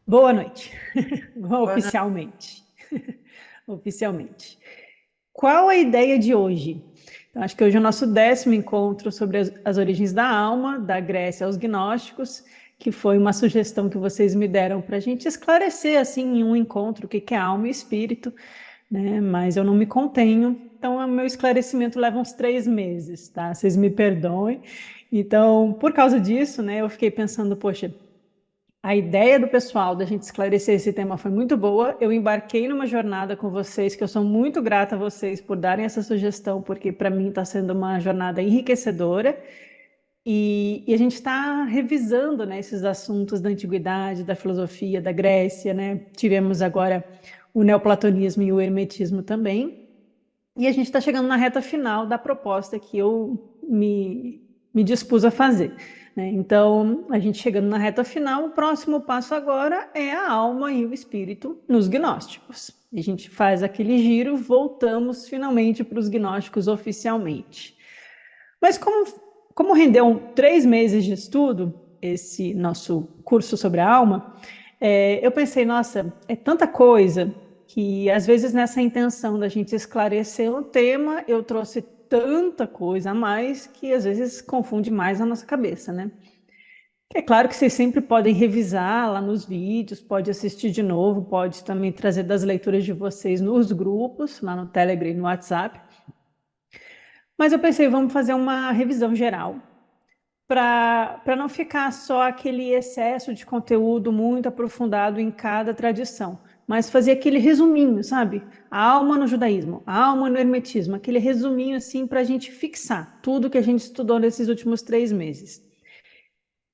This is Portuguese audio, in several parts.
Boa noite. Boa noite. Oficialmente. Oficialmente. Qual a ideia de hoje? Então, acho que hoje é o nosso 10º encontro sobre as origens da alma, da Grécia aos gnósticos, que foi uma sugestão que vocês me deram para a gente esclarecer, assim, em um encontro, o que é alma e espírito, né? Mas eu não me contenho, então o meu esclarecimento leva uns 3 meses, tá? Vocês me perdoem. Então, por causa disso, né, eu fiquei pensando, poxa, a ideia do pessoal da gente esclarecer esse tema foi muito boa. Eu embarquei numa jornada com vocês, que eu sou muito grata a vocês por darem essa sugestão, porque para mim está sendo uma jornada enriquecedora. E a gente está revisando, né, esses assuntos da antiguidade, da filosofia, da Grécia, né? Tivemos agora o neoplatonismo e o hermetismo também. E a gente está chegando na reta final da proposta que eu me dispus a fazer, né? Então, a gente chegando na reta final, o próximo passo agora é a alma e o espírito nos gnósticos. E a gente faz aquele giro, voltamos finalmente para os gnósticos oficialmente. Mas como rendeu 3 meses de estudo, esse nosso curso sobre a alma, eu pensei, nossa, é tanta coisa que às vezes nessa intenção da gente esclarecer o tema, eu trouxe tanta coisa a mais que às vezes confunde mais a nossa cabeça, né? É claro que vocês sempre podem revisar lá nos vídeos, pode assistir de novo, pode também trazer das leituras de vocês nos grupos, lá no Telegram e no WhatsApp. Mas eu pensei, vamos fazer uma revisão geral, para não ficar só aquele excesso de conteúdo muito aprofundado em cada tradição, mas fazer aquele resuminho, sabe? A alma no judaísmo, a alma no hermetismo, aquele resuminho assim para a gente fixar tudo que a gente estudou nesses últimos 3 meses.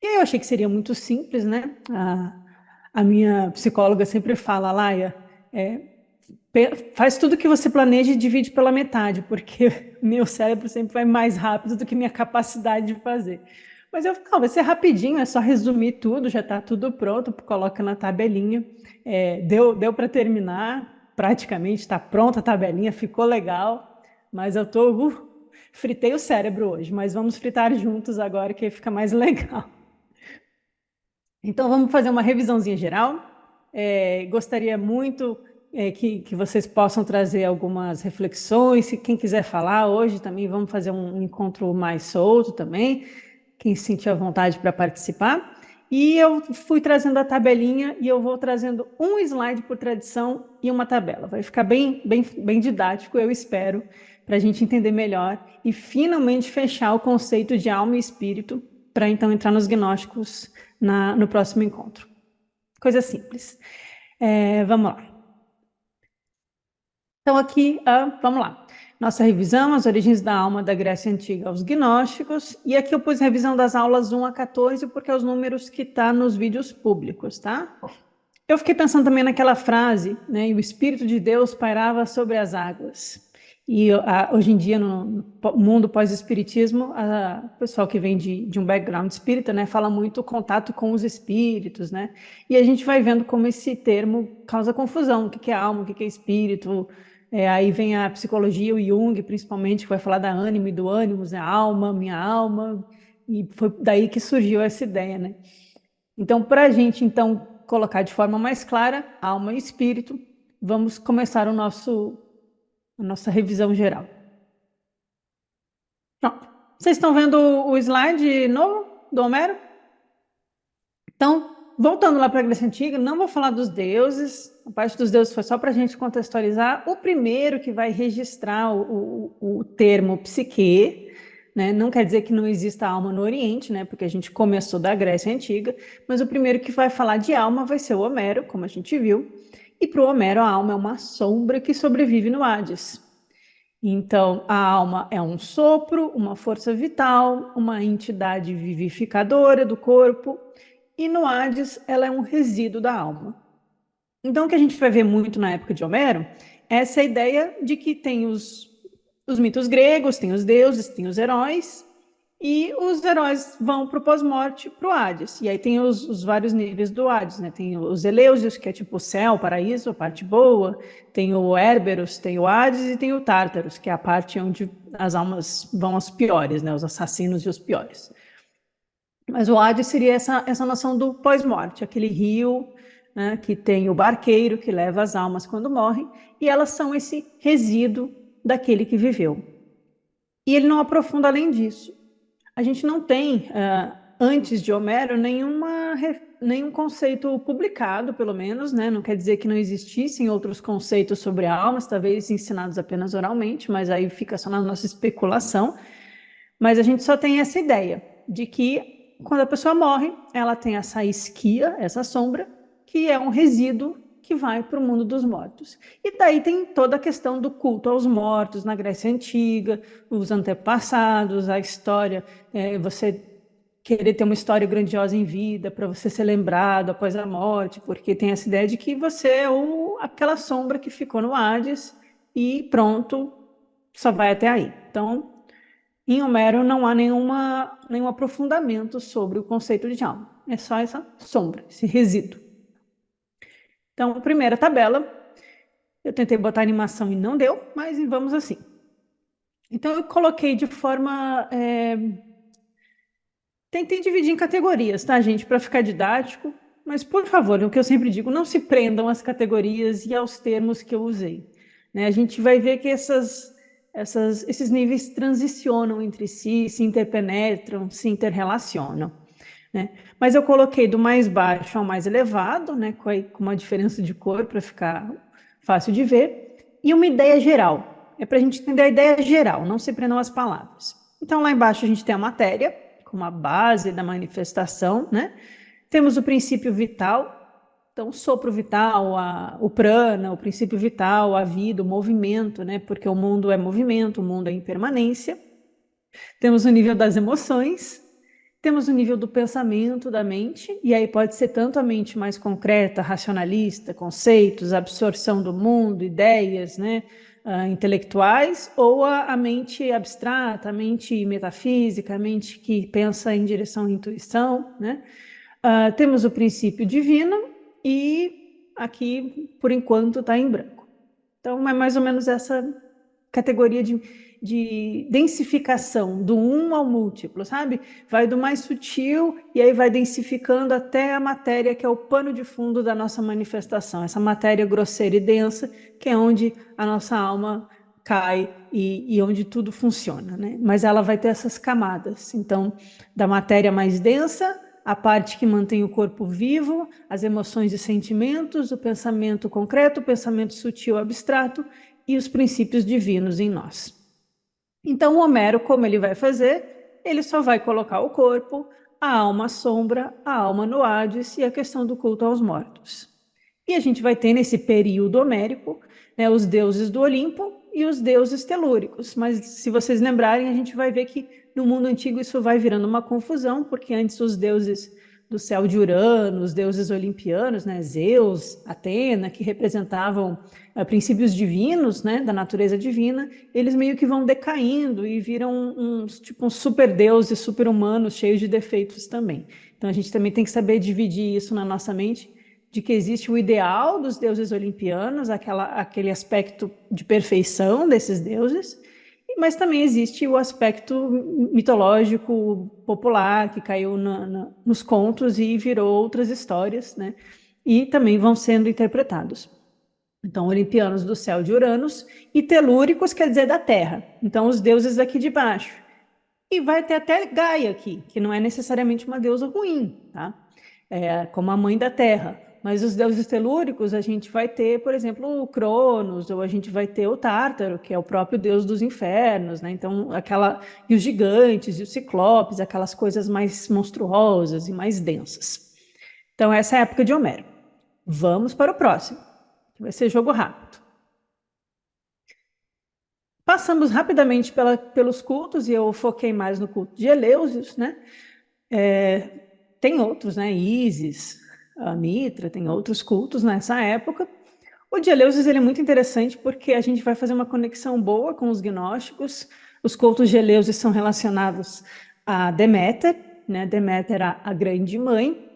E aí eu achei que seria muito simples, né? A minha psicóloga sempre fala, Laia, faz tudo que você planeja e divide pela metade, porque meu cérebro sempre vai mais rápido do que minha capacidade de fazer. Mas eu, não, vai ser rapidinho, é só resumir tudo, já está tudo pronto, coloca na tabelinha. Deu para terminar, praticamente está pronta a tabelinha, ficou legal, mas eu fritei o cérebro hoje, mas vamos fritar juntos agora que fica mais legal. Então, vamos fazer uma revisãozinha geral. Gostaria muito que vocês possam trazer algumas reflexões. Se quem quiser falar hoje também, vamos fazer um encontro mais solto também. Quem se sentir à vontade para participar. E eu fui trazendo a tabelinha e eu vou trazendo um slide por tradição e uma tabela. Vai ficar bem didático, eu espero, para a gente entender melhor e finalmente fechar o conceito de alma e espírito para então entrar nos gnósticos no próximo encontro. Coisa simples. Vamos lá. Então, aqui, vamos lá. Nossa revisão, as origens da alma da Grécia Antiga aos gnósticos. E aqui eu pus revisão das aulas 1 a 14, porque é os números que tá nos vídeos públicos, tá? Eu fiquei pensando também naquela frase, né? E o Espírito de Deus pairava sobre as águas. E hoje em dia, no mundo pós-espiritismo, o pessoal que vem de um background espírita, né, fala muito contato com os espíritos, né? E a gente vai vendo como esse termo causa confusão. O que é alma, o que é espírito? Aí vem a psicologia, o Jung, principalmente, que vai falar da ânima e do ânimos, né? Alma, minha alma. E foi daí que surgiu essa ideia, né? Então, para a gente, então, colocar de forma mais clara, alma e espírito, vamos começar a nossa revisão geral. Pronto. Vocês estão vendo o slide novo do Homero? Então, voltando lá para a Grécia Antiga, não vou falar dos deuses, a parte dos deuses foi só para a gente contextualizar. O primeiro que vai registrar o termo psique, né? Não quer dizer que não exista alma no Oriente, né? Porque a gente começou da Grécia Antiga, mas o primeiro que vai falar de alma vai ser o Homero, como a gente viu. E para o Homero, a alma é uma sombra que sobrevive no Hades. Então, a alma é um sopro, uma força vital, uma entidade vivificadora do corpo, e no Hades ela é um resíduo da alma. Então, o que a gente vai ver muito na época de Homero é essa ideia de que tem os mitos gregos, tem os deuses, tem os heróis, e os heróis vão para o pós-morte, para o Hades. E aí tem os vários níveis do Hades, né? Tem os Eleusios, que é tipo o céu, o paraíso, a parte boa. Tem o Hérberos, tem o Hades e tem o Tártaros, que é a parte onde as almas vão aos piores, né? Os assassinos e os piores. Mas o Hades seria essa noção do pós-morte, aquele rio né, que tem o barqueiro que leva as almas quando morrem, e elas são esse resíduo daquele que viveu. E ele não aprofunda além disso. A gente não tem, antes de Homero, nenhum conceito publicado, pelo menos, né? Não quer dizer que não existissem outros conceitos sobre almas, talvez ensinados apenas oralmente, mas aí fica só na nossa especulação. Mas a gente só tem essa ideia de que quando a pessoa morre, ela tem essa esquia, essa sombra, que é um resíduo que vai para o mundo dos mortos. E daí tem toda a questão do culto aos mortos na Grécia Antiga, os antepassados, a história, você querer ter uma história grandiosa em vida, para você ser lembrado após a morte, porque tem essa ideia de que você é aquela sombra que ficou no Hades e pronto, só vai até aí. Então, em Homero não há nenhum aprofundamento sobre o conceito de alma. É só essa sombra, esse resíduo. Então, primeira tabela, eu tentei botar animação e não deu, mas vamos assim. Então, eu coloquei de forma... Tentei dividir em categorias, tá, gente? Para ficar didático. Mas, por favor, o que eu sempre digo, não se prendam às categorias e aos termos que eu usei. Né? A gente vai ver que esses níveis transicionam entre si, se interpenetram, se interrelacionam. Né? Mas eu coloquei do mais baixo ao mais elevado, né? com uma diferença de cor para ficar fácil de ver, e uma ideia geral. É para a gente entender a ideia geral, não se prendam às palavras. Então, lá embaixo a gente tem a matéria, como a base da manifestação, né? Temos o princípio vital, então o sopro vital, o prana, o princípio vital, a vida, o movimento, né? Porque o mundo é movimento, o mundo é impermanência. Temos o nível das emoções, temos o nível do pensamento, da mente, e aí pode ser tanto a mente mais concreta, racionalista, conceitos, absorção do mundo, ideias, né? Intelectuais, ou a mente abstrata, a mente metafísica, a mente que pensa em direção à intuição, né? Temos o princípio divino e aqui, por enquanto, está em branco. Então, é mais ou menos essa categoria de densificação, do um ao múltiplo, sabe? Vai do mais sutil e aí vai densificando até a matéria que é o pano de fundo da nossa manifestação, essa matéria grosseira e densa, que é onde a nossa alma cai e onde tudo funciona, né? Mas ela vai ter essas camadas. Então, da matéria mais densa, a parte que mantém o corpo vivo, as emoções e sentimentos, o pensamento concreto, o pensamento sutil abstrato e os princípios divinos em nós. Então, o Homero, como ele vai fazer? Ele só vai colocar o corpo, a alma sombra, a alma no Hades e a questão do culto aos mortos. E a gente vai ter nesse período homérico, né, os deuses do Olimpo e os deuses telúricos. Mas se vocês lembrarem, a gente vai ver que no mundo antigo isso vai virando uma confusão, porque antes os deuses do céu de Urano, os deuses olimpianos, né, Zeus, Atena, que representavam princípios divinos, né, da natureza divina, eles meio que vão decaindo e viram uns super deuses, super humanos, cheios de defeitos também. Então a gente também tem que saber dividir isso na nossa mente, de que existe o ideal dos deuses olimpianos, aquele aspecto de perfeição desses deuses, mas também existe o aspecto mitológico popular, que caiu nos contos e virou outras histórias, né? E também vão sendo interpretados. Então, olimpianos do céu de Uranus e telúricos quer dizer da terra. Então, os deuses aqui de baixo. E vai ter até Gaia aqui, que não é necessariamente uma deusa ruim, tá? Como a mãe da terra. Mas os deuses telúricos, a gente vai ter, por exemplo, o Cronos, ou a gente vai ter o Tártaro, que é o próprio deus dos infernos, né? Então, e os gigantes, e os ciclopes, aquelas coisas mais monstruosas e mais densas. Então, essa é a época de Homero. Vamos para o próximo, que vai ser jogo rápido. Passamos rapidamente pelos cultos, e eu foquei mais no culto de Eleusis, né? Tem outros, né? Ísis, a Mitra, tem outros cultos nessa época. O de Eleusis ele é muito interessante porque a gente vai fazer uma conexão boa com os gnósticos. Os cultos de Eleusis são relacionados a Deméter, né? Deméter era a grande mãe,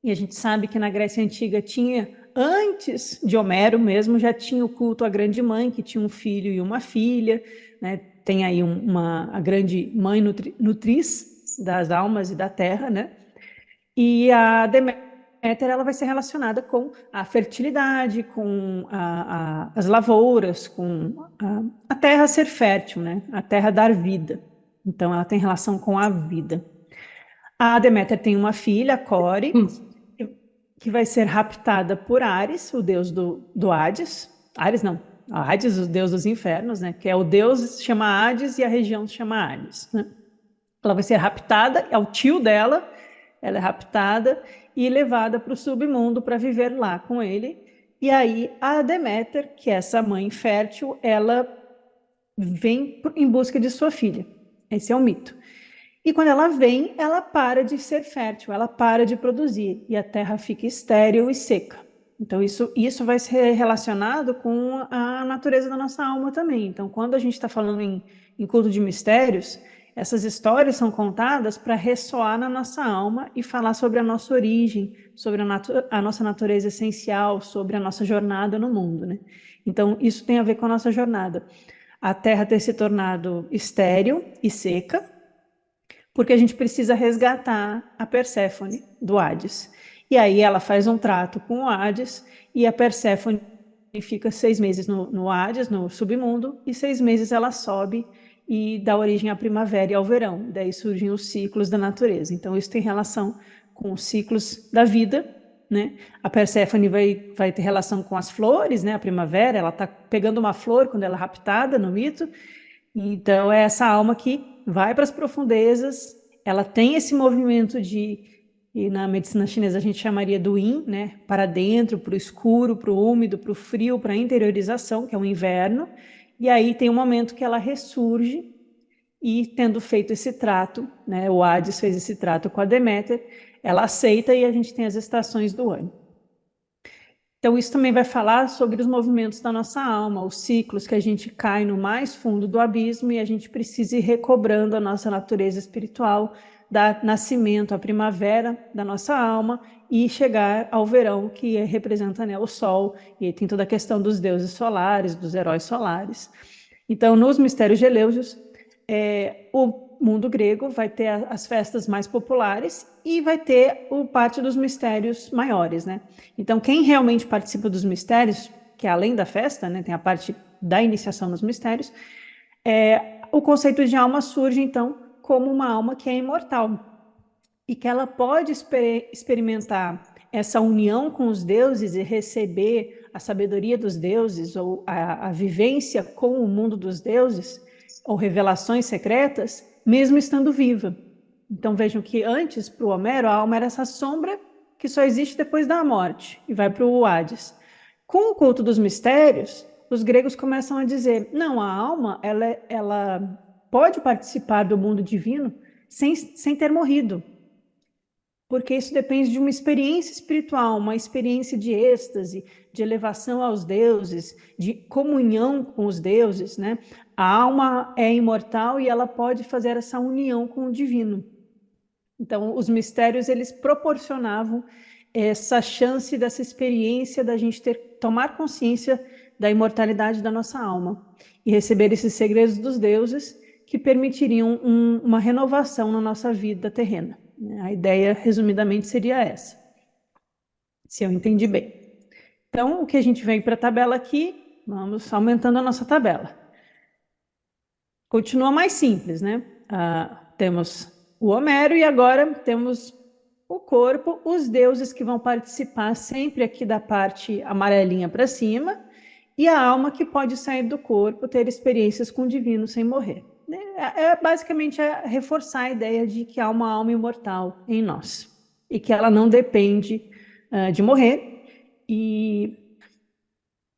e a gente sabe que na Grécia Antiga tinha, antes de Homero mesmo, já tinha o culto à grande mãe, que tinha um filho e uma filha, né? Tem aí a grande mãe nutriz das almas e da terra, né? E a Deméter ela vai ser relacionada com a fertilidade, com as lavouras, com a terra ser fértil, né? A terra dar vida. Então, ela tem relação com a vida. A Deméter tem uma filha, a Core, que vai ser raptada por Ares, o deus do Hades. Ares não, Hades, o deus dos infernos, né? Que é o deus se chama Hades e a região se chama Hades, né? Ela vai ser raptada, é o tio dela, ela é raptada e levada para o submundo para viver lá com ele. E aí a Deméter, que é essa mãe fértil, ela vem em busca de sua filha. Esse é o mito. E quando ela vem, ela para de ser fértil, ela para de produzir e a terra fica estéril e seca. Então, isso vai ser relacionado com a natureza da nossa alma também. Então, quando a gente está falando em culto de mistérios, essas histórias são contadas para ressoar na nossa alma e falar sobre a nossa origem, sobre a nossa natureza essencial, sobre a nossa jornada no mundo, né? Então, isso tem a ver com a nossa jornada. A terra ter se tornado estéril e seca, porque a gente precisa resgatar a Perséfone do Hades. E aí ela faz um trato com o Hades e a Perséfone fica 6 meses no Hades, no submundo, e 6 meses ela sobe e dá origem à primavera e ao verão. Daí surgem os ciclos da natureza. Então isso tem relação com os ciclos da vida, né? A Perséfone vai ter relação com as flores, né? A primavera, ela está pegando uma flor quando ela é raptada no mito. Então, é essa alma que vai para as profundezas, ela tem esse movimento e na medicina chinesa a gente chamaria do yin, né? Para dentro, para o escuro, para o úmido, para o frio, para a interiorização, que é o inverno. E aí tem um momento que ela ressurge e, tendo feito esse trato, né? O Hades fez esse trato com a Deméter, ela aceita e a gente tem as estações do ano. Então, isso também vai falar sobre os movimentos da nossa alma, os ciclos que a gente cai no mais fundo do abismo e a gente precisa ir recobrando a nossa natureza espiritual, dar nascimento à primavera da nossa alma e chegar ao verão, que representa, né, o sol, e tem toda a questão dos deuses solares, dos heróis solares. Então, nos mistérios de Eleusis, o mundo grego vai ter as festas mais populares e vai ter parte dos mistérios maiores, né? Então, quem realmente participa dos mistérios, que é além da festa, né, tem a parte da iniciação nos mistérios, o conceito de alma surge, então, como uma alma que é imortal e que ela pode experimentar essa união com os deuses e receber a sabedoria dos deuses ou a vivência com o mundo dos deuses ou revelações secretas, mesmo estando viva. Então vejam que antes, para o Homero, a alma era essa sombra que só existe depois da morte e vai para o Hades. Com o culto dos mistérios, os gregos começam a dizer, não, a alma ela pode participar do mundo divino sem ter morrido, porque isso depende de uma experiência espiritual, uma experiência de êxtase, de elevação aos deuses, de comunhão com os deuses, né? A alma é imortal e ela pode fazer essa união com o divino. Então, os mistérios, eles proporcionavam essa chance dessa experiência da gente tomar consciência da imortalidade da nossa alma e receber esses segredos dos deuses que permitiriam uma renovação na nossa vida terrena. A ideia, resumidamente, seria essa, se eu entendi bem. Então, o que a gente vem para a tabela aqui, vamos aumentando a nossa tabela. Continua mais simples, né? Temos o Homero e agora temos o corpo, os deuses que vão participar sempre aqui da parte amarelinha para cima e a alma que pode sair do corpo, ter experiências com o divino sem morrer. Basicamente reforçar a ideia de que há uma alma imortal em nós e que ela não depende de morrer. E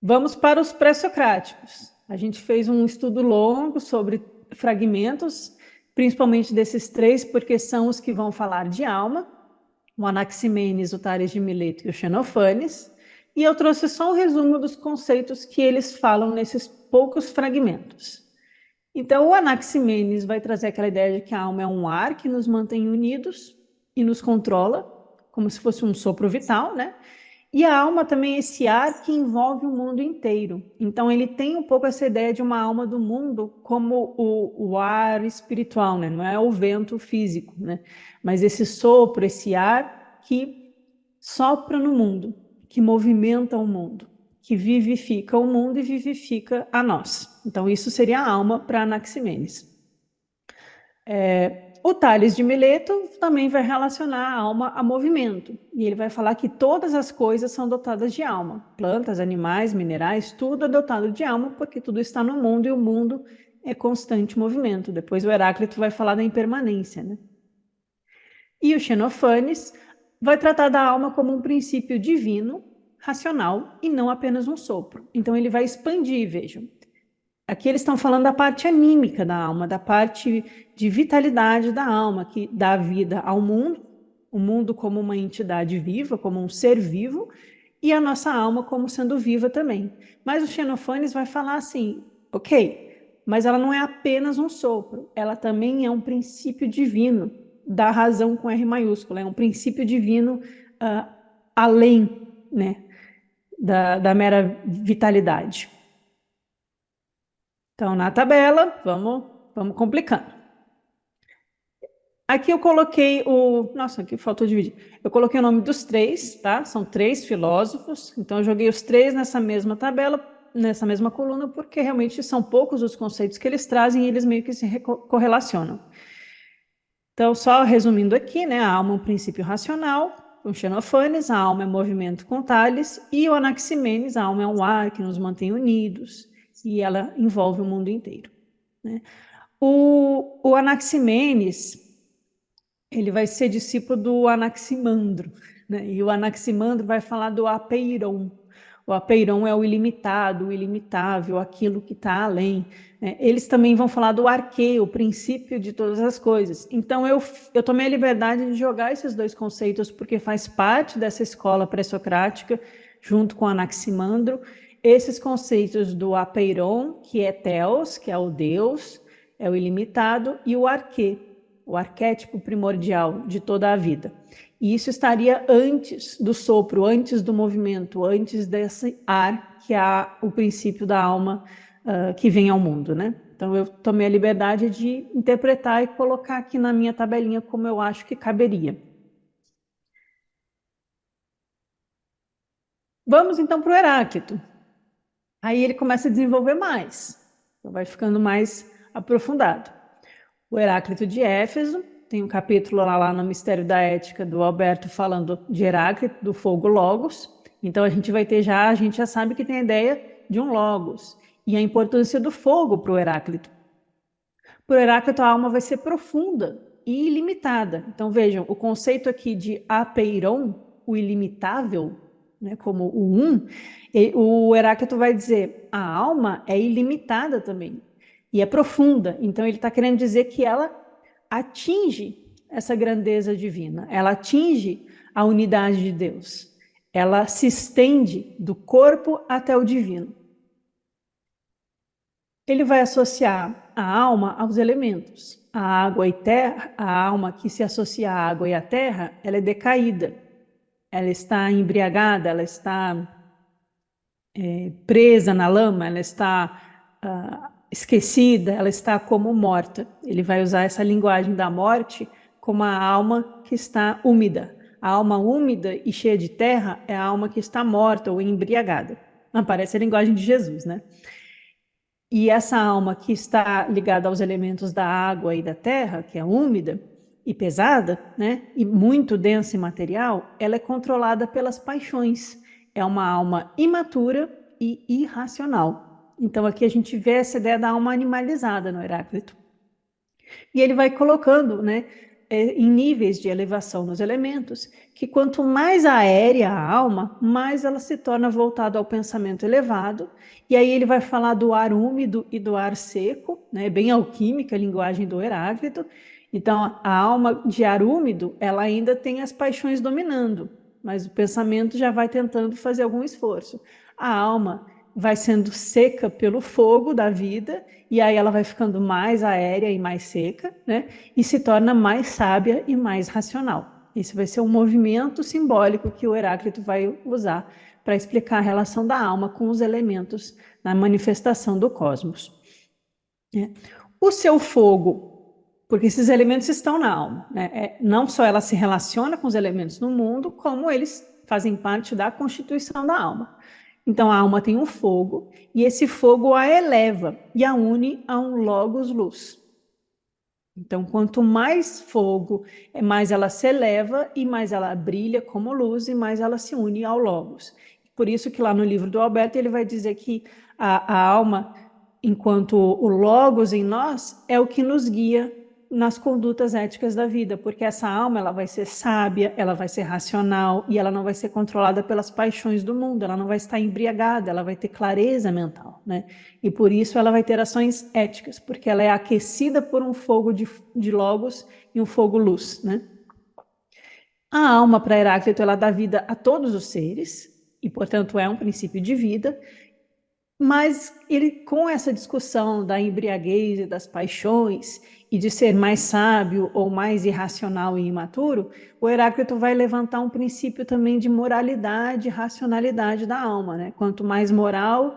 vamos para os pré-socráticos. A gente fez um estudo longo sobre fragmentos, principalmente desses 3, porque são os que vão falar de alma, o Anaximenes, o Tales de Mileto e o Xenofanes, e eu trouxe só um resumo dos conceitos que eles falam nesses poucos fragmentos. Então, o Anaximenes vai trazer aquela ideia de que a alma é um ar que nos mantém unidos e nos controla, como se fosse um sopro vital, né? E a alma também é esse ar que envolve o mundo inteiro. Então, ele tem um pouco essa ideia de uma alma do mundo como o ar espiritual, né? Não é o vento físico, né? Mas esse sopro, esse ar que sopra no mundo, que movimenta o mundo, que vivifica o mundo e vivifica a nós. Então, isso seria a alma para Anaximenes. O Tales de Mileto também vai relacionar a alma a movimento, e ele vai falar que todas as coisas são dotadas de alma, plantas, animais, minerais, tudo é dotado de alma, porque tudo está no mundo e o mundo é constante movimento. Depois o Heráclito vai falar da impermanência, né? E o Xenofanes vai tratar da alma como um princípio divino, racional e não apenas um sopro. Então ele vai expandir, vejam. Aqui eles estão falando da parte anímica da alma, da parte de vitalidade da alma, que dá vida ao mundo, o mundo como uma entidade viva, como um ser vivo, e a nossa alma como sendo viva também. Mas o Xenofanes vai falar assim, ok, mas ela não é apenas um sopro, ela também é um princípio divino, da razão com R maiúsculo, é um princípio divino além, né, da mera vitalidade. Então, na tabela, vamos complicando. Aqui eu coloquei o... Nossa, aqui faltou dividir. Eu coloquei o nome dos três, tá? São três filósofos. Então, eu joguei os três nessa mesma tabela, nessa mesma coluna, porque realmente são poucos os conceitos que eles trazem e eles meio que se correlacionam. Então, só resumindo aqui, né? A alma é um princípio racional, com Xenofanes, a alma é movimento com Tales, e o Anaximenes, a alma é um ar que nos mantém unidos, e ela envolve o mundo inteiro, né? O Anaximenes, ele vai ser discípulo do Anaximandro, né? E o Anaximandro vai falar do apeiron. O apeiron é o ilimitado, o ilimitável, aquilo que está além, né? Eles também vão falar do arquê, o princípio de todas as coisas. Então, eu tomei a liberdade de jogar esses dois conceitos, porque faz parte dessa escola pré-socrática, junto com o Anaximandro, esses conceitos do apeiron, que é Theos, que é o Deus, é o ilimitado, e o arquê, o arquétipo primordial de toda a vida. E isso estaria antes do sopro, antes do movimento, antes desse ar que é o princípio da alma que vem ao mundo, né? Então eu tomei a liberdade de interpretar e colocar aqui na minha tabelinha como eu acho que caberia. Vamos então para o Heráclito. Aí ele começa a desenvolver mais, então vai ficando mais aprofundado. O Heráclito de Éfeso, tem um capítulo lá no Mistério da Ética do Alberto falando de Heráclito, do fogo Logos. Então a gente já sabe que tem a ideia de um Logos e a importância do fogo para o Heráclito. Para o Heráclito a alma vai ser profunda e ilimitada. Então vejam, o conceito aqui de apeiron, o ilimitável, né, como o o Heráclito vai dizer a alma é ilimitada também e é profunda. Então ele está querendo dizer que ela atinge essa grandeza divina, ela atinge a unidade de Deus, ela se estende do corpo até o divino. Ele vai associar a alma aos elementos. A água e terra, a alma que se associa à água e à terra, ela é decaída, ela está embriagada, ela está presa na lama, ela está esquecida, ela está como morta. Ele vai usar essa linguagem da morte como a alma que está úmida. A alma úmida e cheia de terra é a alma que está morta ou embriagada. Parece a linguagem de Jesus, né? E essa alma que está ligada aos elementos da água e da terra, que é úmida e pesada, né, e muito densa e material, ela é controlada pelas paixões. É uma alma imatura e irracional. Então aqui a gente vê essa ideia da alma animalizada no Heráclito. E ele vai colocando, né, em níveis de elevação nos elementos, que quanto mais aérea a alma, mais ela se torna voltada ao pensamento elevado. E aí ele vai falar do ar úmido e do ar seco, né, bem alquímica a linguagem do Heráclito. Então, a alma de ar úmido, ela ainda tem as paixões dominando, mas o pensamento já vai tentando fazer algum esforço. A alma vai sendo seca pelo fogo da vida, e aí ela vai ficando mais aérea e mais seca, né? E se torna mais sábia e mais racional. Esse vai ser um movimento simbólico que o Heráclito vai usar para explicar a relação da alma com os elementos na manifestação do cosmos. O seu fogo, porque esses elementos estão na alma, né? Não só ela se relaciona com os elementos no mundo, como eles fazem parte da constituição da alma. Então, a alma tem um fogo, e esse fogo a eleva e a une a um logos luz. Então, quanto mais fogo, mais ela se eleva e mais ela brilha como luz e mais ela se une ao logos. Por isso que lá no livro do Alberto ele vai dizer que a alma, enquanto o logos em nós, é o que nos guia nas condutas éticas da vida, porque essa alma ela vai ser sábia, ela vai ser racional e ela não vai ser controlada pelas paixões do mundo, ela não vai estar embriagada, ela vai ter clareza mental, né? E por isso ela vai ter ações éticas, porque ela é aquecida por um fogo de logos e um fogo luz, né? A alma, para Heráclito, ela dá vida a todos os seres, e portanto é um princípio de vida, mas ele, com essa discussão da embriaguez e das paixões, e de ser mais sábio ou mais irracional e imaturo, o Heráclito vai levantar um princípio também de moralidade e racionalidade da alma, né? Quanto mais moral,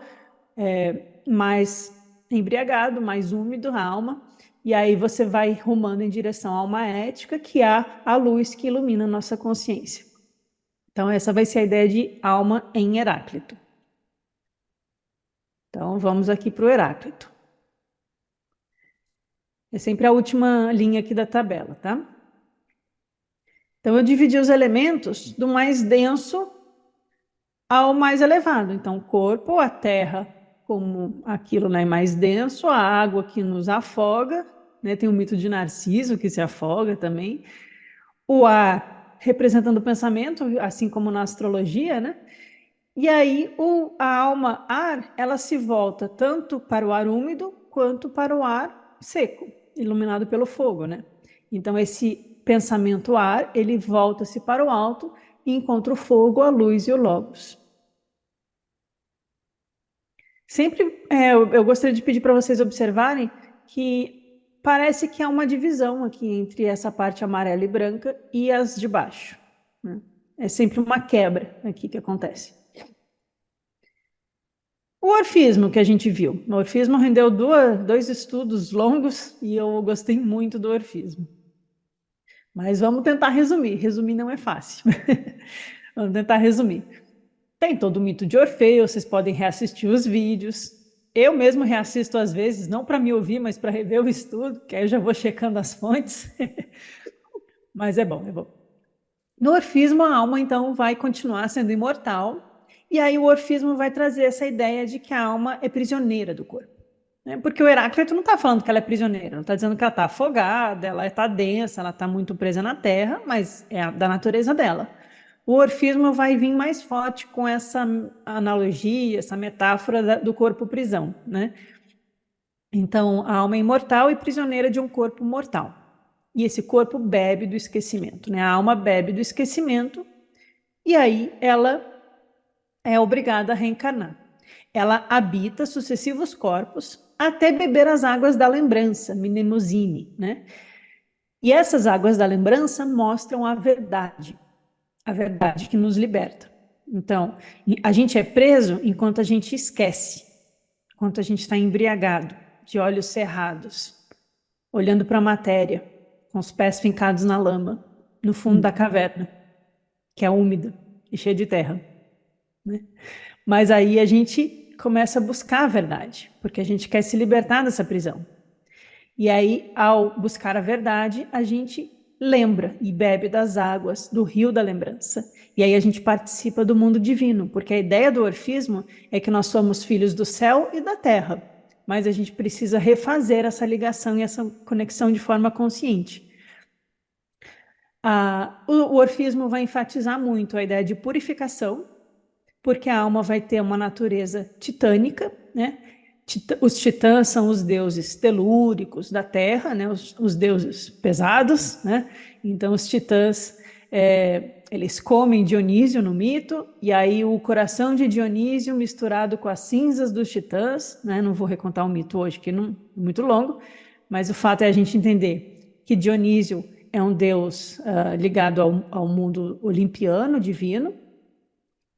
mais embriagado, mais úmido a alma, e aí você vai rumando em direção a uma ética, que é a luz que ilumina a nossa consciência. Então essa vai ser a ideia de alma em Heráclito. Então, vamos aqui para o Heráclito. É sempre a última linha aqui da tabela, tá? Então, eu dividi os elementos do mais denso ao mais elevado. Então, o corpo, a terra, como aquilo, né, mais denso, a água que nos afoga, né? Tem o mito de Narciso, que se afoga também. O ar, representando o pensamento, assim como na astrologia, né? E aí a alma ar, ela se volta tanto para o ar úmido quanto para o ar seco, iluminado pelo fogo, né? Então esse pensamento ar, ele volta-se para o alto e encontra o fogo, a luz e o logos. Sempre eu gostaria de pedir para vocês observarem que parece que há uma divisão aqui entre essa parte amarela e branca e as de baixo, né? É sempre uma quebra aqui que acontece. O orfismo que a gente viu. O orfismo rendeu dois estudos longos e eu gostei muito do orfismo. Mas vamos tentar resumir. Resumir não é fácil. Vamos tentar resumir. Tem todo o mito de Orfeu, vocês podem reassistir os vídeos. Eu mesmo reassisto às vezes, não para me ouvir, mas para rever o estudo, que aí eu já vou checando as fontes. Mas é bom, é bom. No orfismo, a alma, então, vai continuar sendo imortal, e aí o orfismo vai trazer essa ideia de que a alma é prisioneira do corpo, né? Porque o Heráclito não está falando que ela é prisioneira, não está dizendo que ela está afogada, ela está densa, ela está muito presa na terra, mas é da natureza dela. O orfismo vai vir mais forte com essa analogia, essa metáfora do corpo prisão, né? Então, a alma é imortal e prisioneira de um corpo mortal. E esse corpo bebe do esquecimento, né? A alma bebe do esquecimento e aí ela é obrigada a reencarnar. Ela habita sucessivos corpos até beber as águas da lembrança, mnemosyne, né? E essas águas da lembrança mostram a verdade que nos liberta. Então, a gente é preso enquanto a gente esquece, enquanto a gente está embriagado, de olhos cerrados, olhando para a matéria, com os pés fincados na lama, no fundo da caverna, que é úmida e cheia de terra, né? Mas aí a gente começa a buscar a verdade, porque a gente quer se libertar dessa prisão. E aí, ao buscar a verdade, a gente lembra e bebe das águas do rio da lembrança. E aí a gente participa do mundo divino, porque a ideia do orfismo é que nós somos filhos do céu e da terra, mas a gente precisa refazer essa ligação e essa conexão de forma consciente. O orfismo vai enfatizar muito a ideia de purificação, porque a alma vai ter uma natureza titânica, né? Os titãs são os deuses telúricos da Terra, né? Os deuses pesados, né? Então os titãs eles comem Dionísio no mito, e aí o coração de Dionísio misturado com as cinzas dos titãs, né? Não vou recontar o mito hoje, que não é muito longo, mas o fato é a gente entender que Dionísio é um deus ligado ao mundo olimpiano, divino,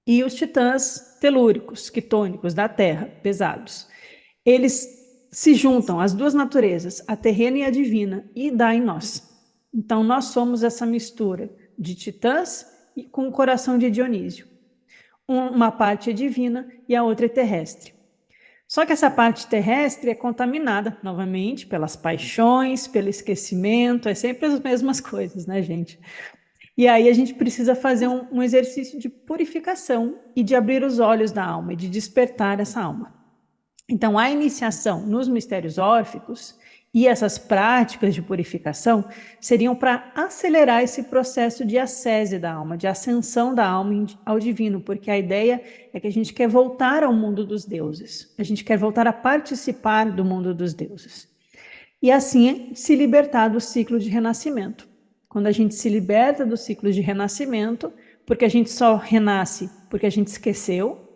e os titãs telúricos, quitônicos, da Terra, pesados. Eles se juntam, as duas naturezas, a terrena e a divina, e dá em nós. Então, nós somos essa mistura de titãs com o coração de Dionísio. Uma parte é divina e a outra é terrestre. Só que essa parte terrestre é contaminada, novamente, pelas paixões, pelo esquecimento, é sempre as mesmas coisas, né, gente? E aí a gente precisa fazer um exercício de purificação e de abrir os olhos da alma e de despertar essa alma. Então, a iniciação nos mistérios órficos e essas práticas de purificação seriam para acelerar esse processo de ascese da alma, de ascensão da alma ao divino, porque a ideia é que a gente quer voltar ao mundo dos deuses, a gente quer voltar a participar do mundo dos deuses. E assim se libertar do ciclo de renascimento. Quando a gente se liberta do ciclo de renascimento, porque a gente só renasce porque a gente esqueceu,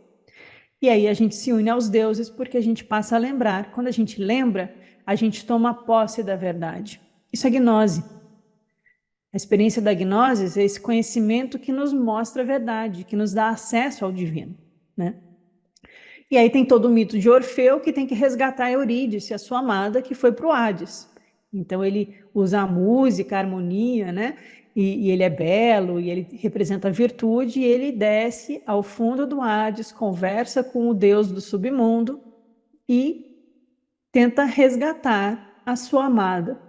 e aí a gente se une aos deuses porque a gente passa a lembrar. Quando a gente lembra, a gente toma posse da verdade. Isso é gnose. A experiência da gnose é esse conhecimento que nos mostra a verdade, que nos dá acesso ao divino, né? E aí tem todo o mito de Orfeu, que tem que resgatar Eurídice, a sua amada, que foi para o Hades. Então ele usa a música, a harmonia, né? E ele é belo, e ele representa a virtude, e ele desce ao fundo do Hades, conversa com o deus do submundo e tenta resgatar a sua amada,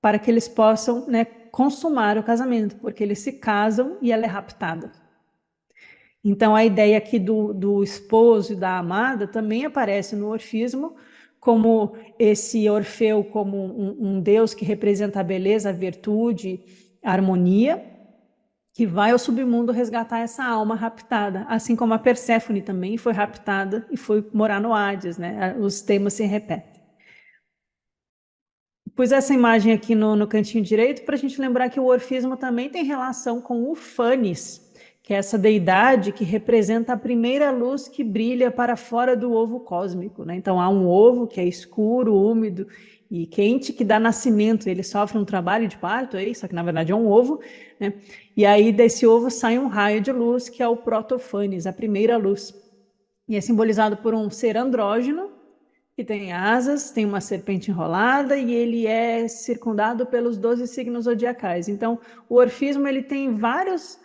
para que eles possam, né, consumar o casamento, porque eles se casam e ela é raptada. Então, a ideia aqui do esposo e da amada também aparece no orfismo, como esse Orfeu como um deus que representa a beleza, a virtude, a harmonia, que vai ao submundo resgatar essa alma raptada, assim como a Perséfone também foi raptada e foi morar no Hades, né? Os temas se repetem. Pus essa imagem aqui no cantinho direito para a gente lembrar que o orfismo também tem relação com o Fanes, que é essa deidade que representa a primeira luz que brilha para fora do ovo cósmico, né? Então há um ovo que é escuro, úmido e quente, que dá nascimento, ele sofre um trabalho de parto, só que na verdade é um ovo, né? E aí desse ovo sai um raio de luz, que é o protofanes, a primeira luz. E é simbolizado por um ser andrógeno, que tem asas, tem uma serpente enrolada e ele é circundado pelos 12 signos zodiacais. Então, o orfismo ele tem várias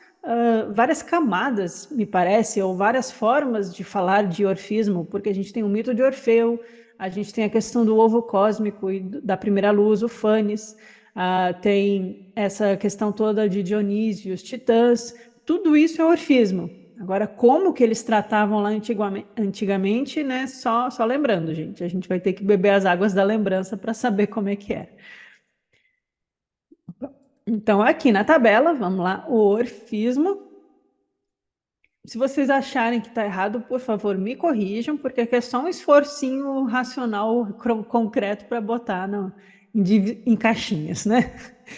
camadas, me parece, ou várias formas de falar de orfismo, porque a gente tem o mito de Orfeu, a gente tem a questão do ovo cósmico e da primeira luz, o Fanes, tem essa questão toda de Dionísio, os titãs, tudo isso é orfismo. Agora, como que eles tratavam lá antigamente, né? Só lembrando, gente. A gente vai ter que beber as águas da lembrança para saber como é que era. Então, aqui na tabela, vamos lá, o orfismo. Se vocês acharem que está errado, por favor, me corrijam, porque aqui é só um esforcinho racional concreto para botar em caixinhas, né?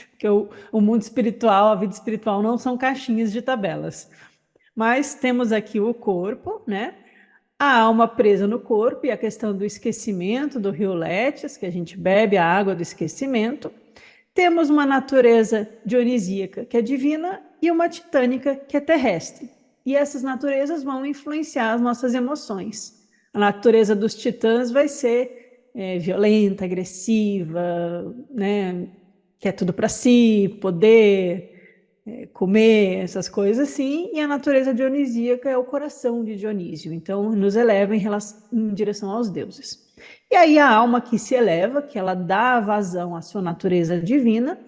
Porque o mundo espiritual, a vida espiritual não são caixinhas de tabelas. Mas temos aqui o corpo, né? A alma presa no corpo e a questão do esquecimento do rio Létis, que a gente bebe a água do esquecimento. Temos uma natureza dionisíaca, que é divina, e uma titânica, que é terrestre. E essas naturezas vão influenciar as nossas emoções. A natureza dos titãs vai ser violenta, agressiva, né? Quer tudo para si, poder, comer, essas coisas assim, e a natureza dionisíaca é o coração de Dionísio, então nos eleva em direção aos deuses. E aí a alma que se eleva, que ela dá vazão à sua natureza divina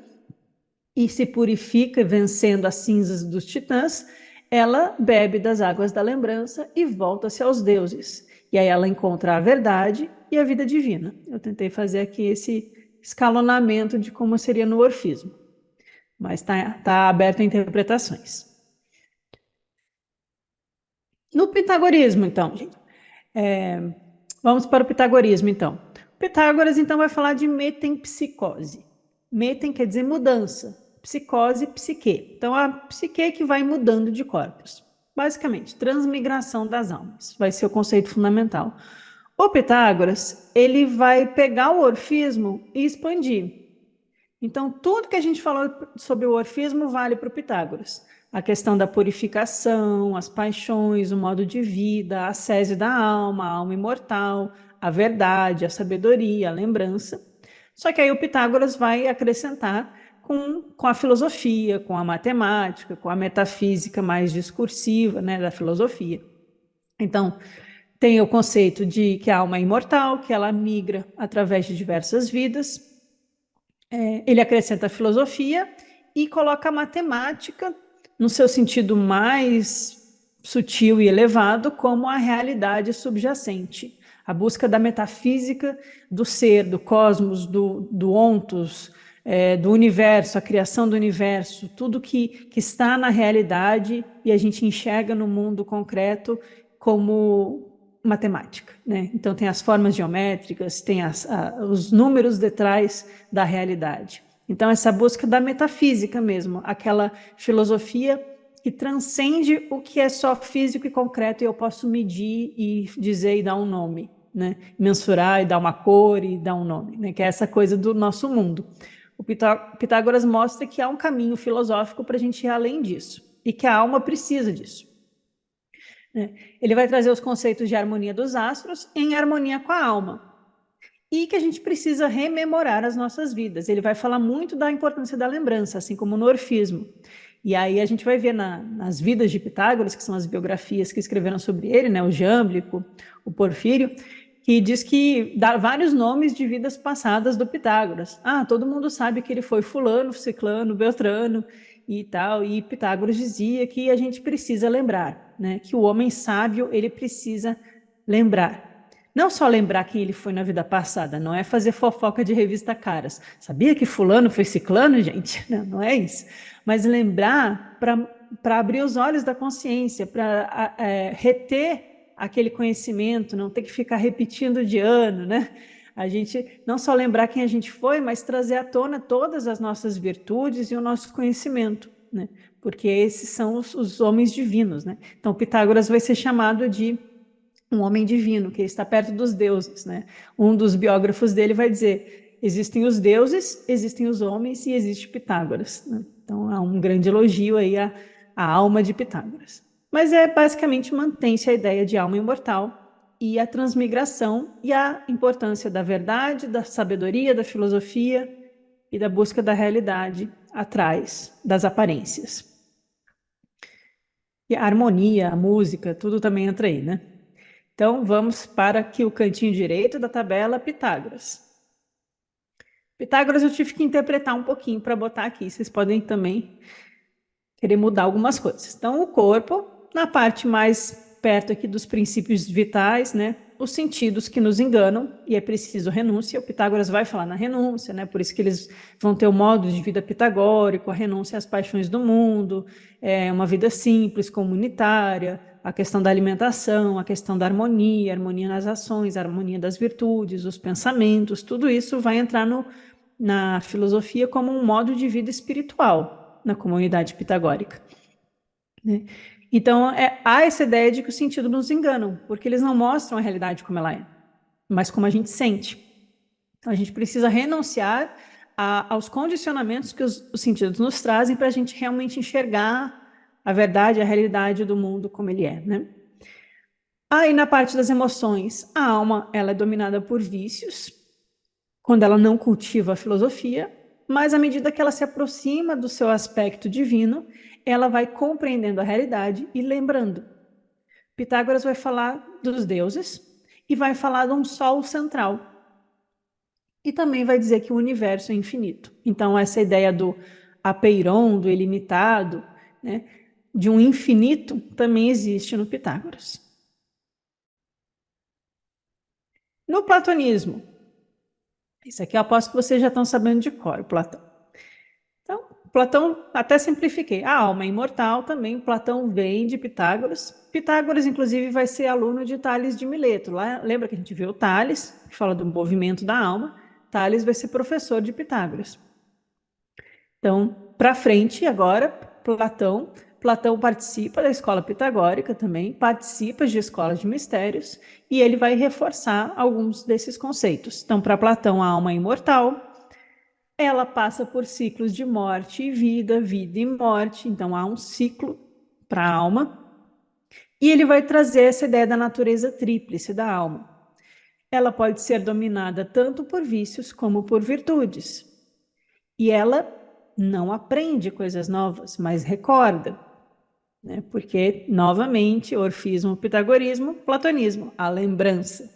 e se purifica vencendo as cinzas dos titãs, ela bebe das águas da lembrança e volta-se aos deuses. E aí ela encontra a verdade e a vida divina. Eu tentei fazer aqui esse escalonamento de como seria no orfismo, mas está aberto a interpretações. No pitagorismo, então, gente, vamos para o pitagorismo, então. Pitágoras, então, vai falar de metempsicose. Metem quer dizer mudança, psicose, psique. Então, a psique que vai mudando de corpos. Basicamente, transmigração das almas, vai ser o conceito fundamental. O Pitágoras, ele vai pegar o orfismo e expandir. Então, tudo que a gente falou sobre o orfismo vale para o Pitágoras. A questão da purificação, as paixões, o modo de vida, a ascese da alma, a alma imortal, a verdade, a sabedoria, a lembrança. Só que aí o Pitágoras vai acrescentar com a filosofia, com a matemática, com a metafísica mais discursiva, né, da filosofia. Então, tem o conceito de que a alma é imortal, que ela migra através de diversas vidas. Ele acrescenta a filosofia e coloca a matemática, no seu sentido mais sutil e elevado, como a realidade subjacente. A busca da metafísica do ser, do cosmos, do ontos, do universo, a criação do universo, tudo que está na realidade e a gente enxerga no mundo concreto como matemática, né? Então tem as formas geométricas, tem os números detrás da realidade. Então essa busca da metafísica mesmo, aquela filosofia que transcende o que é só físico e concreto e eu posso medir e dizer e dar um nome, né? Mensurar e dar uma cor e dar um nome, né? Que é essa coisa do nosso mundo. O Pitágoras mostra que há um caminho filosófico para a gente ir além disso e que a alma precisa disso. Ele vai trazer os conceitos de harmonia dos astros em harmonia com a alma. E que a gente precisa rememorar as nossas vidas. Ele vai falar muito da importância da lembrança, assim como no orfismo. E aí a gente vai ver nas vidas de Pitágoras, que são as biografias que escreveram sobre ele, né, o Jâmblico, o Porfírio, que diz que dá vários nomes de vidas passadas do Pitágoras. Ah, todo mundo sabe que ele foi fulano, ciclano, beltrano e tal, e Pitágoras dizia que a gente precisa lembrar, né, que o homem sábio, ele precisa lembrar. Não só lembrar quem ele foi na vida passada, não é fazer fofoca de revista Caras. Sabia que fulano foi ciclano, gente? Não é isso. Mas lembrar para abrir os olhos da consciência, para reter aquele conhecimento, não ter que ficar repetindo de ano, né? A gente não só lembrar quem a gente foi, mas trazer à tona todas as nossas virtudes e o nosso conhecimento, né? Porque esses são os homens divinos, né? Então, Pitágoras vai ser chamado de um homem divino, que está perto dos deuses, né? Um dos biógrafos dele vai dizer: existem os deuses, existem os homens e existe Pitágoras, né? Então há um grande elogio aí à alma de Pitágoras. Mas basicamente mantém-se a ideia de alma imortal e a transmigração e a importância da verdade, da sabedoria, da filosofia e da busca da realidade atrás das aparências. E a harmonia, a música, tudo também entra aí, né? Então, vamos para aqui o cantinho direito da tabela, Pitágoras. Pitágoras eu tive que interpretar um pouquinho para botar aqui. Vocês podem também querer mudar algumas coisas. Então, o corpo, na parte mais perto aqui dos princípios vitais, né? Os sentidos que nos enganam, e é preciso renúncia. O Pitágoras vai falar na renúncia, né? Por isso que eles vão ter o modo de vida pitagórico, a renúncia às paixões do mundo, uma vida simples, comunitária, a questão da alimentação, a questão da harmonia, harmonia nas ações, a harmonia das virtudes, os pensamentos, tudo isso vai entrar na filosofia como um modo de vida espiritual na comunidade pitagórica, né? Então, há essa ideia de que os sentidos nos enganam, porque eles não mostram a realidade como ela é, mas como a gente sente. Então, a gente precisa renunciar aos condicionamentos que os sentidos nos trazem para a gente realmente enxergar a verdade, a realidade do mundo como ele é, né? Aí, na parte das emoções, a alma ela é dominada por vícios, quando ela não cultiva a filosofia, mas à medida que ela se aproxima do seu aspecto divino, ela vai compreendendo a realidade e lembrando. Pitágoras vai falar dos deuses e vai falar de um sol central. E também vai dizer que o universo é infinito. Então, essa ideia do apeiron, do ilimitado, né, de um infinito, também existe no Pitágoras. No platonismo, isso aqui eu aposto que vocês já estão sabendo de cor, o Platão. Então, Platão, até simplifiquei, a alma é imortal também, Platão vem de Pitágoras. Pitágoras, inclusive, vai ser aluno de Tales de Mileto. Lá, lembra que a gente viu o Tales, que fala do movimento da alma? Tales vai ser professor de Pitágoras. Então, para frente agora, Platão participa da escola pitagórica também, participa de escolas de mistérios, e ele vai reforçar alguns desses conceitos. Então, para Platão, a alma é imortal, ela passa por ciclos de morte e vida, vida e morte, então há um ciclo para a alma, e ele vai trazer essa ideia da natureza tríplice da alma. Ela pode ser dominada tanto por vícios como por virtudes, e ela não aprende coisas novas, mas recorda, né? Porque, novamente, orfismo, pitagorismo, platonismo, a lembrança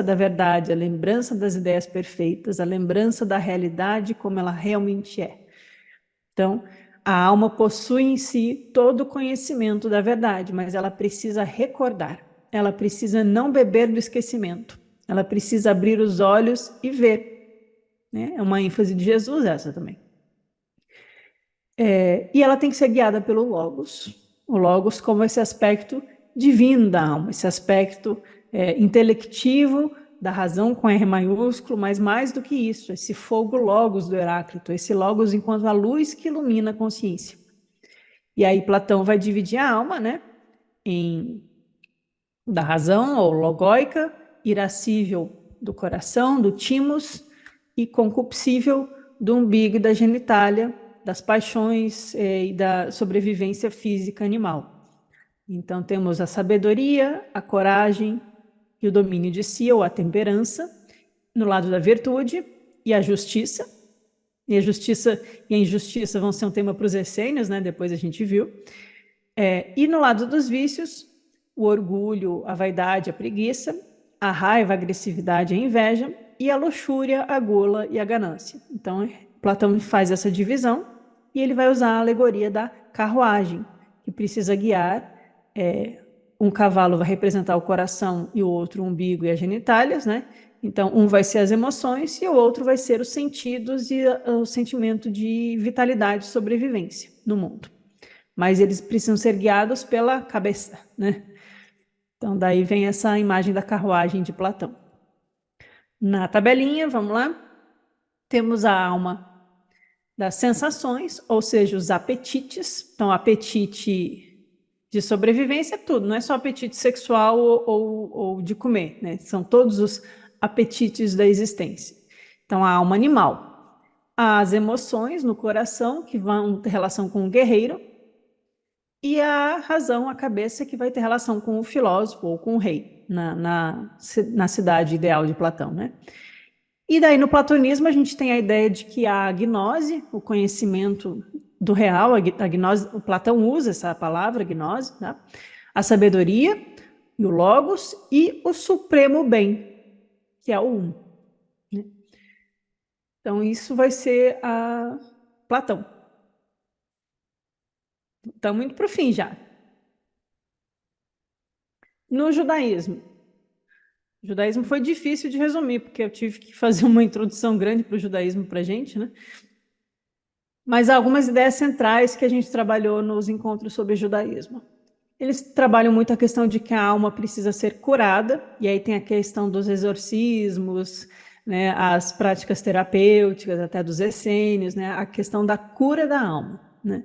da verdade, a lembrança das ideias perfeitas, a lembrança da realidade como ela realmente é. Então, a alma possui em si todo o conhecimento da verdade, mas ela precisa recordar, ela precisa não beber do esquecimento, ela precisa abrir os olhos e ver, né? É uma ênfase de Jesus essa também. E ela tem que ser guiada pelo Logos, o Logos como esse aspecto divino da alma, esse aspecto intelectivo da razão com R maiúsculo, mas mais do que isso, esse fogo Logos do Heráclito, esse Logos enquanto a luz que ilumina a consciência. E aí Platão vai dividir a alma, né, em da razão ou logóica, irascível do coração, do timos, e concupiscível do umbigo e da genitália, das paixões e da sobrevivência física animal. Então temos a sabedoria, a coragem e o domínio de si, ou a temperança, no lado da virtude, e a justiça. E a justiça e a injustiça vão ser um tema para os essênios, né? Depois a gente viu. E no lado dos vícios, o orgulho, a vaidade, a preguiça, a raiva, a agressividade, a inveja, e a luxúria, a gula e a ganância. Então, Platão faz essa divisão e ele vai usar a alegoria da carruagem, que precisa guiar. Um cavalo vai representar o coração e o outro o umbigo e as genitálias, né? Então, um vai ser as emoções e o outro vai ser os sentidos e o sentimento de vitalidade e sobrevivência no mundo. Mas eles precisam ser guiados pela cabeça, né? Então, daí vem essa imagem da carruagem de Platão. Na tabelinha, vamos lá, temos a alma das sensações, ou seja, os apetites. Então, apetite de sobrevivência é tudo, não é só apetite sexual ou de comer, né? São todos os apetites da existência. Então, a alma animal. As emoções no coração, que vão ter relação com o guerreiro, e a razão, a cabeça, que vai ter relação com o filósofo ou com o rei, na cidade ideal de Platão, né? E daí no platonismo a gente tem a ideia de que a gnose, o conhecimento do real, a gnose, o Platão usa essa palavra, gnose, tá? A sabedoria e o logos e o supremo bem, que é o um, né? Então isso vai ser a Platão. Estamos indo para o fim já. No judaísmo. O judaísmo foi difícil de resumir, porque eu tive que fazer uma introdução grande para o judaísmo para a gente, né? Mas há algumas ideias centrais que a gente trabalhou nos encontros sobre judaísmo. Eles trabalham muito a questão de que a alma precisa ser curada, e aí tem a questão dos exorcismos, né, as práticas terapêuticas, até dos essênios, né, a questão da cura da alma, né?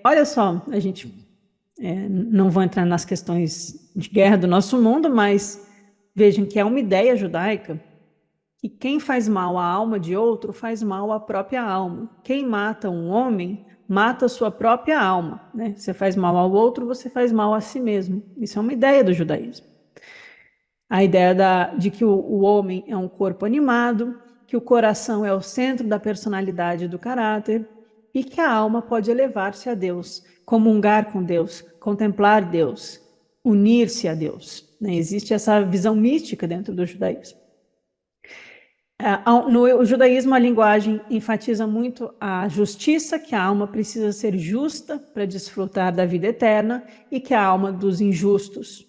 Olha só, a gente não vou entrar nas questões de guerra do nosso mundo, mas vejam que é uma ideia judaica que quem faz mal à alma de outro faz mal à própria alma. Quem mata um homem mata a sua própria alma, né? Você faz mal ao outro, você faz mal a si mesmo. Isso é uma ideia do judaísmo. A ideia de que o homem é um corpo animado, que o coração é o centro da personalidade e do caráter, e que a alma pode elevar-se a Deus, comungar com Deus, contemplar Deus, unir-se a Deus, né? Existe essa visão mística dentro do judaísmo. No judaísmo, a linguagem enfatiza muito a justiça, que a alma precisa ser justa para desfrutar da vida eterna, e que a alma dos injustos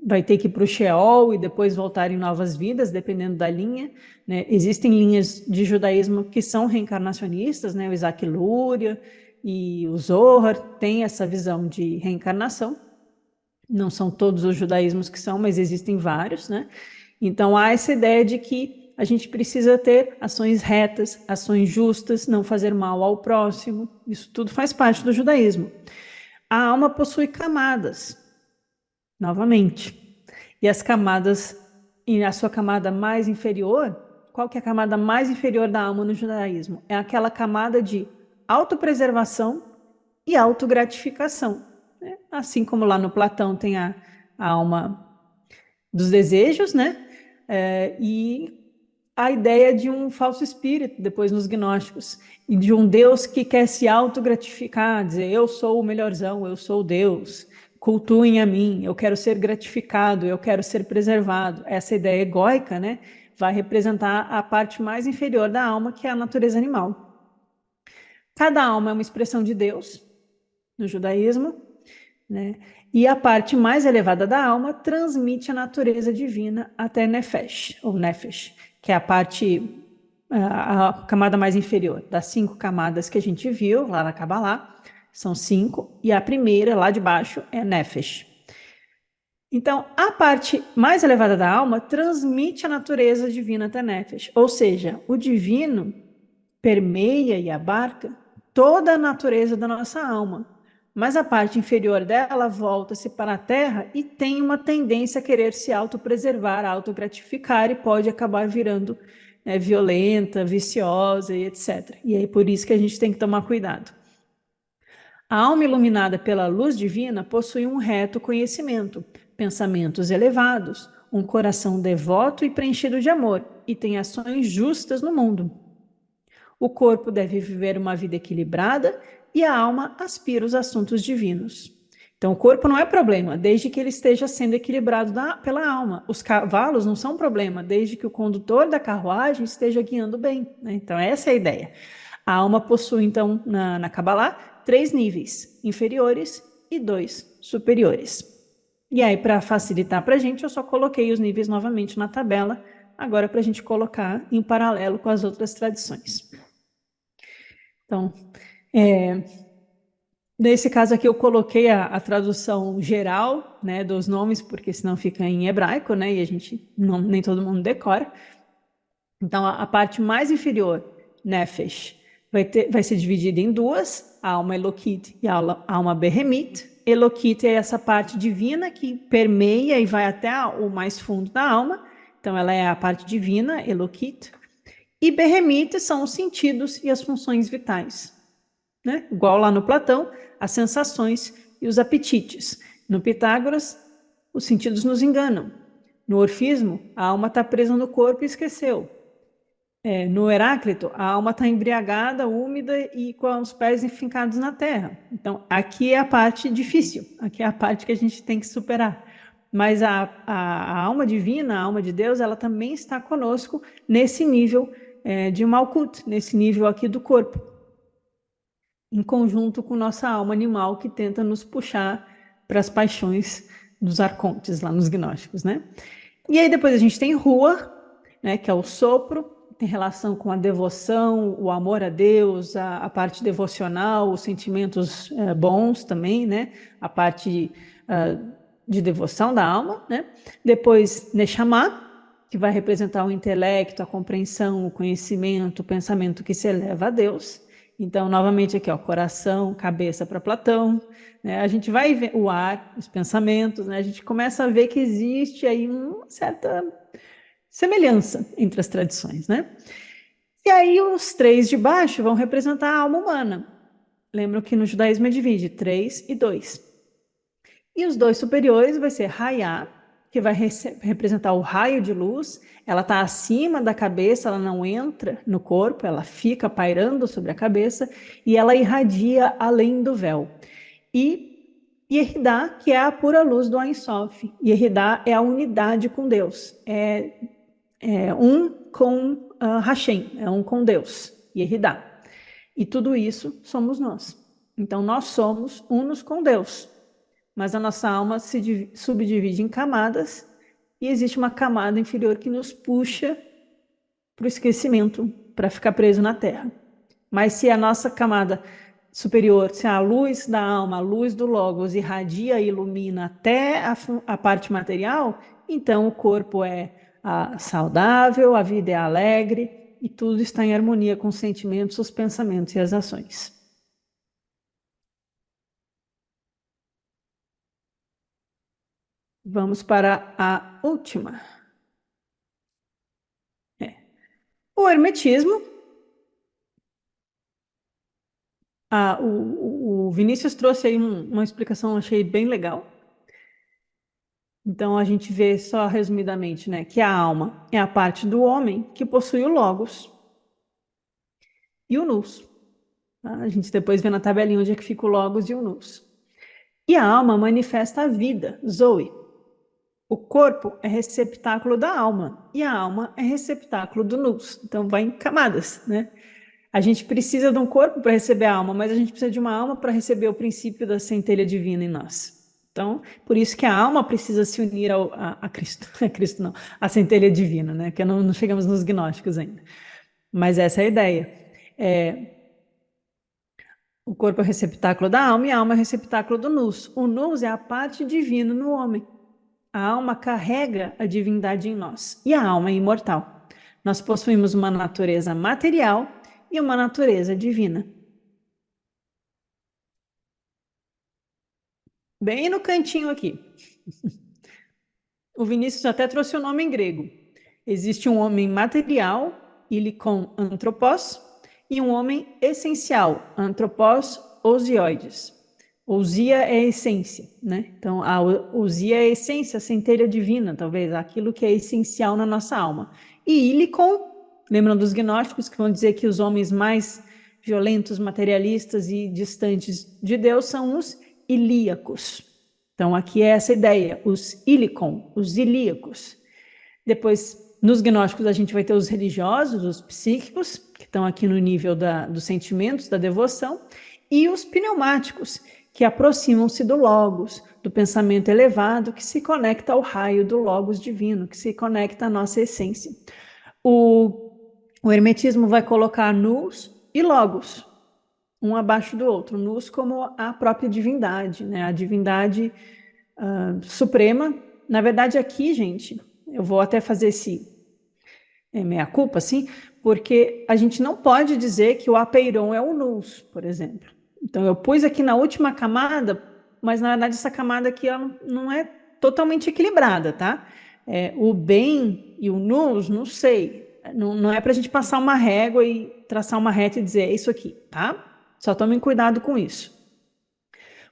vai ter que ir para o Sheol e depois voltar em novas vidas, dependendo da linha, né? Existem linhas de judaísmo que são reencarnacionistas, né? O Isaac Luria e o Zohar têm essa visão de reencarnação. Não são todos os judaísmos que são, mas existem vários, né? Então há essa ideia de que a gente precisa ter ações retas, ações justas, não fazer mal ao próximo. Isso tudo faz parte do judaísmo. A alma possui camadas, novamente. E as camadas, e a sua camada mais inferior, qual que é a camada mais inferior da alma no judaísmo? É aquela camada de autopreservação e autogratificação, né? Assim como lá no Platão tem a alma dos desejos, né? E a ideia de um falso espírito, depois nos gnósticos, e de um Deus que quer se autogratificar, dizer, eu sou o melhorzão, eu sou Deus, cultuem a mim, eu quero ser gratificado, eu quero ser preservado. Essa ideia egóica, né, vai representar a parte mais inferior da alma, que é a natureza animal. Cada alma é uma expressão de Deus, no judaísmo, né? E a parte mais elevada da alma transmite a natureza divina até Nefesh, ou Nefesh, que é a parte, a camada mais inferior. Das 5 camadas que a gente viu lá na Kabbalah, são 5, e a primeira, lá de baixo, é Nefesh. Então, a parte mais elevada da alma transmite a natureza divina até Nefesh, ou seja, o divino permeia e abarca toda a natureza da nossa alma, mas a parte inferior dela volta-se para a terra e tem uma tendência a querer se autopreservar, autogratificar e pode acabar virando violenta, viciosa e etc. E é por isso que a gente tem que tomar cuidado. A alma iluminada pela luz divina possui um reto conhecimento, pensamentos elevados, um coração devoto e preenchido de amor, e tem ações justas no mundo. O corpo deve viver uma vida equilibrada e a alma aspira os assuntos divinos. Então, o corpo não é problema, desde que ele esteja sendo equilibrado pela alma. Os cavalos não são problema, desde que o condutor da carruagem esteja guiando bem. Né? Então, essa é a ideia. A alma possui, então, na Kabbalah, 3 níveis, inferiores e 2 superiores. E aí, para facilitar para a gente, eu só coloquei os níveis novamente na tabela, agora para a gente colocar em paralelo com as outras tradições. Então, nesse caso aqui eu coloquei a tradução geral, né, dos nomes, porque senão fica em hebraico, né, e a gente nem todo mundo decora. Então, a parte mais inferior, Nefesh, vai ser dividida em duas, a alma Elokit e a alma Behemit. Elokit é essa parte divina que permeia e vai até o mais fundo da alma. Então, ela é a parte divina, Elokit. E Behemit são os sentidos e as funções vitais. Né? Igual lá no Platão, as sensações e os apetites. No Pitágoras, os sentidos nos enganam. No Orfismo, a alma está presa no corpo e esqueceu. No Heráclito, a alma está embriagada, úmida e com os pés enfincados na terra. Então, aqui é a parte difícil, aqui é a parte que a gente tem que superar. Mas a alma divina, a alma de Deus, ela também está conosco nesse nível de Malkut, nesse nível aqui do corpo, em conjunto com nossa alma animal que tenta nos puxar para as paixões dos arcontes, lá nos gnósticos, né? E aí depois a gente tem Rua, né, que é o sopro, tem relação com a devoção, o amor a Deus, a parte devocional, os sentimentos bons também, né? A parte de devoção da alma, né? Depois Neshama, que vai representar o intelecto, a compreensão, o conhecimento, o pensamento que se eleva a Deus. Então, novamente aqui, ó, coração, cabeça para Platão, né? A gente vai ver o ar, os pensamentos, né? A gente começa a ver que existe aí uma certa semelhança entre as tradições, né? E aí os 3 de baixo vão representar a alma humana. Lembram que no judaísmo é divide 3 e 2. E os 2 superiores vai ser Hayá, que vai representar o raio de luz. Ela está acima da cabeça, ela não entra no corpo, ela fica pairando sobre a cabeça e ela irradia além do véu. E Yehidá, que é a pura luz do Ein Sof. Yehidá é a unidade com Deus. É um com Hashem, é um com Deus, Yehidá. E tudo isso somos nós. Então, nós somos unos com Deus. Mas a nossa alma se subdivide em camadas e existe uma camada inferior que nos puxa para o esquecimento, para ficar preso na terra. Mas se a nossa camada superior, se a luz da alma, a luz do Logos irradia e ilumina até a parte material, então o corpo é saudável, a vida é alegre e tudo está em harmonia com os sentimentos, os pensamentos e as ações. Vamos para a última. O hermetismo. O Vinícius trouxe aí uma explicação, achei bem legal. Então a gente vê só resumidamente, né, que a alma é a parte do homem que possui o logos e o nous. Tá? A gente depois vê na tabelinha onde é que fica o logos e o nous. E a alma manifesta a vida, Zoe. O corpo é receptáculo da alma e a alma é receptáculo do nous. Então vai em camadas, né? A gente precisa de um corpo para receber a alma, mas a gente precisa de uma alma para receber o princípio da centelha divina em nós. Então, por isso que a alma precisa se unir a Cristo, a Cristo não, a centelha divina, né? Que não chegamos nos gnósticos ainda. Mas essa é a ideia. O corpo é o receptáculo da alma e a alma é o receptáculo do nous. O nous é a parte divina no homem. A alma carrega a divindade em nós e a alma é imortal. Nós possuímos uma natureza material e uma natureza divina. Bem no cantinho aqui. O Vinícius até trouxe o nome em grego. Existe um homem material, ilikon anthropos, e um homem essencial, anthropos ousioides. Ousia é a essência, né? Então, a ousia é a essência, a centelha divina, talvez, aquilo que é essencial na nossa alma. E ilikon, lembram dos gnósticos que vão dizer que os homens mais violentos, materialistas e distantes de Deus são os ilíacos. Então, aqui é essa ideia, os ilikon, os ilíacos. Depois, nos gnósticos, a gente vai ter os religiosos, os psíquicos, que estão aqui no nível dos sentimentos, da devoção, e os pneumáticos, que aproximam-se do Logos, do pensamento elevado, que se conecta ao raio do Logos divino, que se conecta à nossa essência. O hermetismo vai colocar nous e Logos, um abaixo do outro, nous como a própria divindade, né? A divindade suprema. Na verdade, aqui, gente, eu vou até fazer esse meia-culpa, assim, porque a gente não pode dizer que o apeiron é o nous, por exemplo. Então, eu pus aqui na última camada, mas na verdade essa camada aqui ela não é totalmente equilibrada, tá? O bem e o nous, não sei. Não é para a gente passar uma régua e traçar uma reta e dizer é isso aqui, tá? Só tomem cuidado com isso.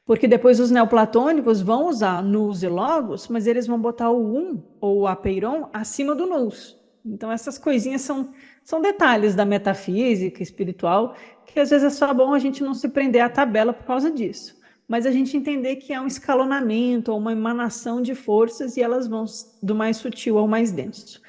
Porque depois os neoplatônicos vão usar nous e logos, mas eles vão botar o ou o apeiron acima do nous. Então essas coisinhas são detalhes da metafísica espiritual que às vezes é só bom a gente não se prender à tabela por causa disso. Mas a gente entender que é um escalonamento ou uma emanação de forças e elas vão do mais sutil ao mais denso.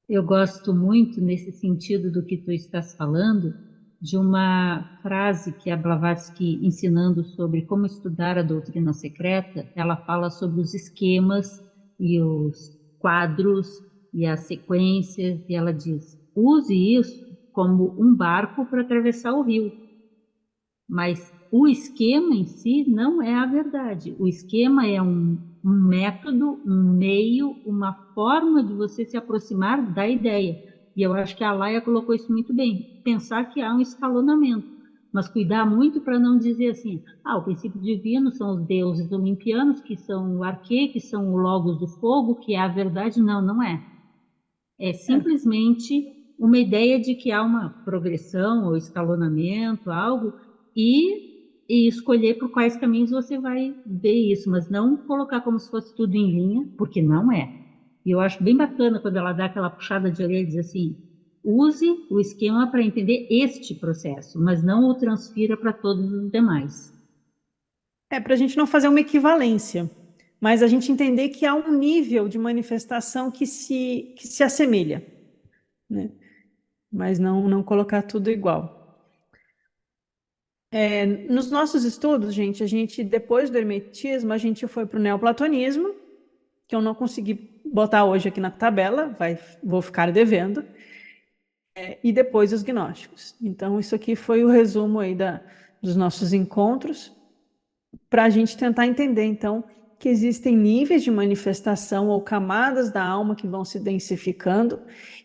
Eu gosto muito, nesse sentido do que tu estás falando, de uma frase que a Blavatsky, ensinando sobre como estudar a doutrina secreta, ela fala sobre os esquemas e os quadros e as sequências, e ela diz: use isso como um barco para atravessar o rio, mas o esquema em si não é a verdade. O esquema é um método, um meio, uma forma de você se aproximar da ideia. E eu acho que a Laia colocou isso muito bem. Pensar que há um escalonamento, mas cuidar muito para não dizer assim: o princípio divino são os deuses olimpianos, que são o arquê, que são o logos do fogo, que é a verdade. Não, não é. É simplesmente uma ideia de que há uma progressão ou escalonamento, algo, e escolher por quais caminhos você vai ver isso, mas não colocar como se fosse tudo em linha, porque não é. E eu acho bem bacana quando ela dá aquela puxada de orelha e diz assim: use o esquema para entender este processo, mas não o transfira para todos os demais. Para a gente não fazer uma equivalência, mas a gente entender que há um nível de manifestação que se assemelha, né? Mas não colocar tudo igual. Nos nossos estudos, gente, depois do hermetismo, a gente foi para o neoplatonismo, que eu não consegui botar hoje aqui na tabela, vou ficar devendo, e depois os gnósticos. Então, isso aqui foi o resumo aí dos nossos encontros, para a gente tentar entender, então, que existem níveis de manifestação ou camadas da alma que vão se densificando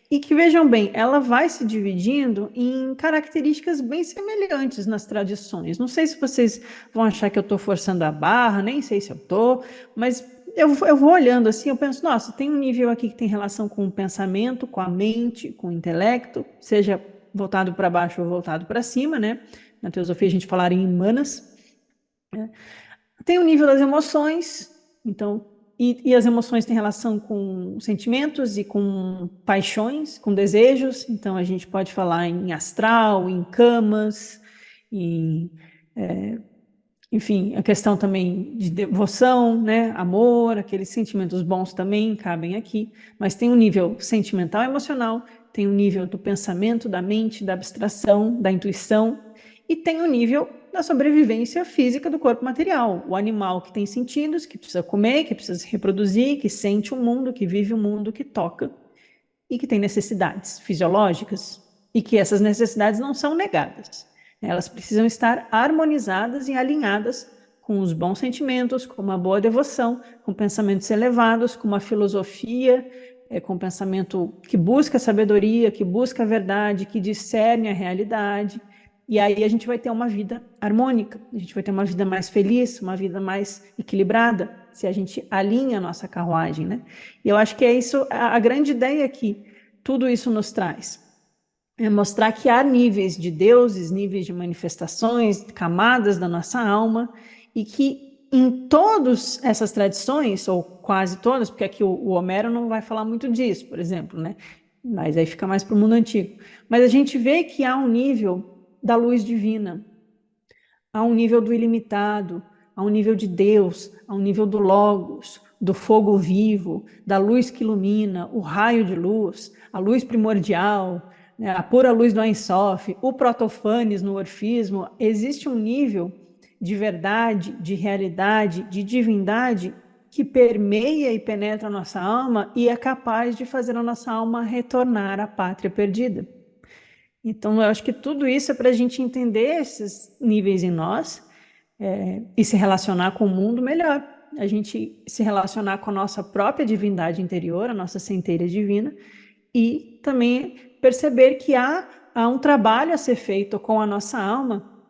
e que, vejam bem, ela vai se dividindo em características bem semelhantes nas tradições. Não sei se vocês vão achar que eu estou forçando a barra, nem sei se eu estou, mas eu vou olhando assim, eu penso, nossa, tem um nível aqui que tem relação com o pensamento, com a mente, com o intelecto, seja voltado para baixo ou voltado para cima, né? Na teosofia a gente falaria em manas, né? Tem o nível das emoções, Então, e as emoções têm relação com sentimentos e com paixões, com desejos. Então, a gente pode falar em astral, em camas, em, enfim, a questão também de devoção, né? Amor, aqueles sentimentos bons também cabem aqui. Mas tem um nível sentimental e emocional, tem um nível do pensamento, da mente, da abstração, da intuição, e tem o nível da sobrevivência física do corpo material, o animal que tem sentidos, que precisa comer, que precisa se reproduzir, que sente o mundo, que vive o mundo, que toca e que tem necessidades fisiológicas e que essas necessidades não são negadas. Elas precisam estar harmonizadas e alinhadas com os bons sentimentos, com uma boa devoção, com pensamentos elevados, com uma filosofia, com um pensamento que busca a sabedoria, que busca a verdade, que discerne a realidade. E aí a gente vai ter uma vida harmônica, a gente vai ter uma vida mais feliz, uma vida mais equilibrada, se a gente alinha a nossa carruagem, né? E eu acho que é isso, a grande ideia que tudo isso nos traz. É mostrar que há níveis de deuses, níveis de manifestações, camadas da nossa alma, e que em todas essas tradições, ou quase todas, porque aqui o Homero não vai falar muito disso, por exemplo, né? Mas aí fica mais para o mundo antigo. Mas a gente vê que há um nível da luz divina, há um nível do ilimitado, há um nível de Deus, há um nível do Logos, do fogo vivo, da luz que ilumina, o raio de luz, a luz primordial, né, a pura luz do Ein Sof, o protofanes no orfismo. Existe um nível de verdade, de realidade, de divindade que permeia e penetra a nossa alma e é capaz de fazer a nossa alma retornar à pátria perdida. Então, eu acho que tudo isso é para a gente entender esses níveis em nós, e se relacionar com o mundo melhor. A gente se relacionar com a nossa própria divindade interior, a nossa centelha divina, e também perceber que há um trabalho a ser feito com a nossa alma,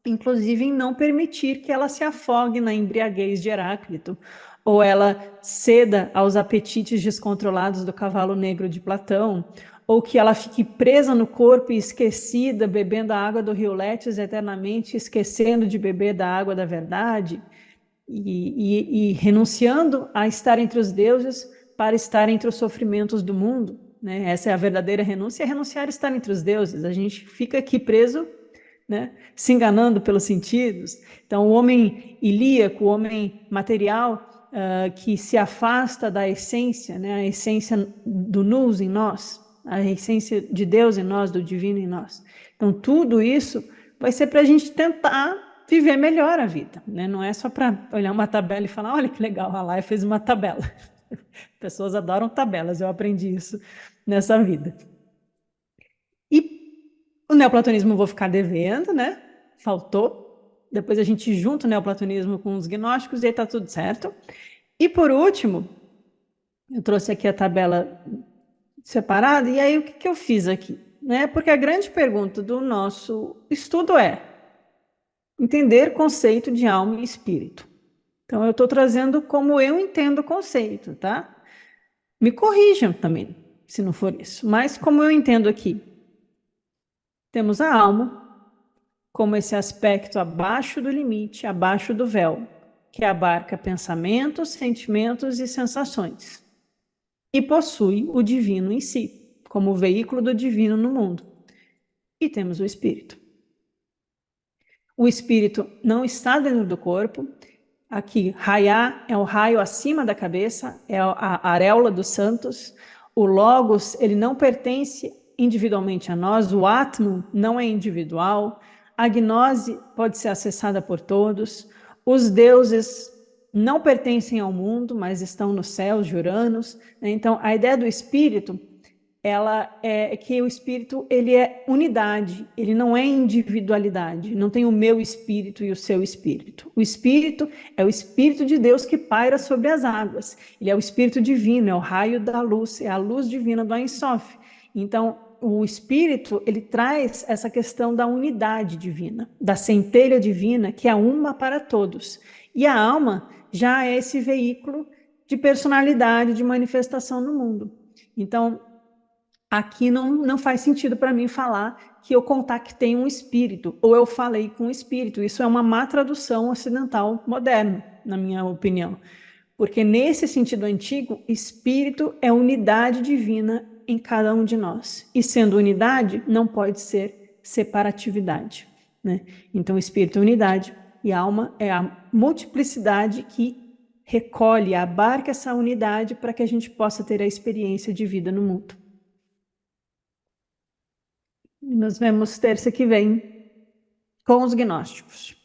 inclusive em não permitir que ela se afogue na embriaguez de Heráclito, ou ela ceda aos apetites descontrolados do cavalo negro de Platão, ou que ela fique presa no corpo e esquecida, bebendo a água do rio Létis eternamente, esquecendo de beber da água da verdade, e renunciando a estar entre os deuses para estar entre os sofrimentos do mundo, né? Essa é a verdadeira renúncia, é renunciar a estar entre os deuses. A gente fica aqui preso, né, se enganando pelos sentidos. Então, o homem ilíaco, o homem material, que se afasta da essência, né, a essência do nous em nós, a essência de Deus em nós, do divino em nós. Então, tudo isso vai ser para a gente tentar viver melhor a vida, né? Não é só para olhar uma tabela e falar, olha que legal, a Laia fez uma tabela. Pessoas adoram tabelas, eu aprendi isso nessa vida. E o neoplatonismo eu vou ficar devendo, né? Faltou. Depois a gente junta o neoplatonismo com os gnósticos e aí tá tudo certo. E por último, eu trouxe aqui a tabela separada, e aí o que eu fiz aqui? Né? Porque a grande pergunta do nosso estudo é entender o conceito de alma e espírito. Então, eu estou trazendo como eu entendo o conceito, tá? Me corrijam também, se não for isso. Mas como eu entendo aqui, temos a alma como esse aspecto abaixo do limite, abaixo do véu, que abarca pensamentos, sentimentos e sensações. E possui o divino em si, como o veículo do divino no mundo. E temos o espírito. O espírito não está dentro do corpo. Aqui, Raiá é o raio acima da cabeça, é a areola dos santos. O Logos, ele não pertence individualmente a nós, o Atman não é individual. A gnose pode ser acessada por todos. Os deuses não pertencem ao mundo, mas estão nos céus de Uranus. Então, a ideia do espírito, ela é que o espírito, ele é unidade, ele não é individualidade, não tem o meu espírito e o seu espírito. O espírito é o espírito de Deus que paira sobre as águas, ele é o espírito divino, é o raio da luz, é a luz divina do Ein Sof. Então, o espírito, ele traz essa questão da unidade divina, da centelha divina, que é uma para todos. E a alma já é esse veículo de personalidade, de manifestação no mundo. Então, aqui não faz sentido para mim falar que eu contactei um espírito, ou eu falei com um espírito. Isso é uma má tradução ocidental moderna, na minha opinião. Porque nesse sentido antigo, espírito é unidade divina em cada um de nós. E sendo unidade, não pode ser separatividade, né? Então, espírito é unidade e alma é a multiplicidade que recolhe, abarca essa unidade para que a gente possa ter a experiência de vida no mundo. E nos vemos terça que vem com os gnósticos.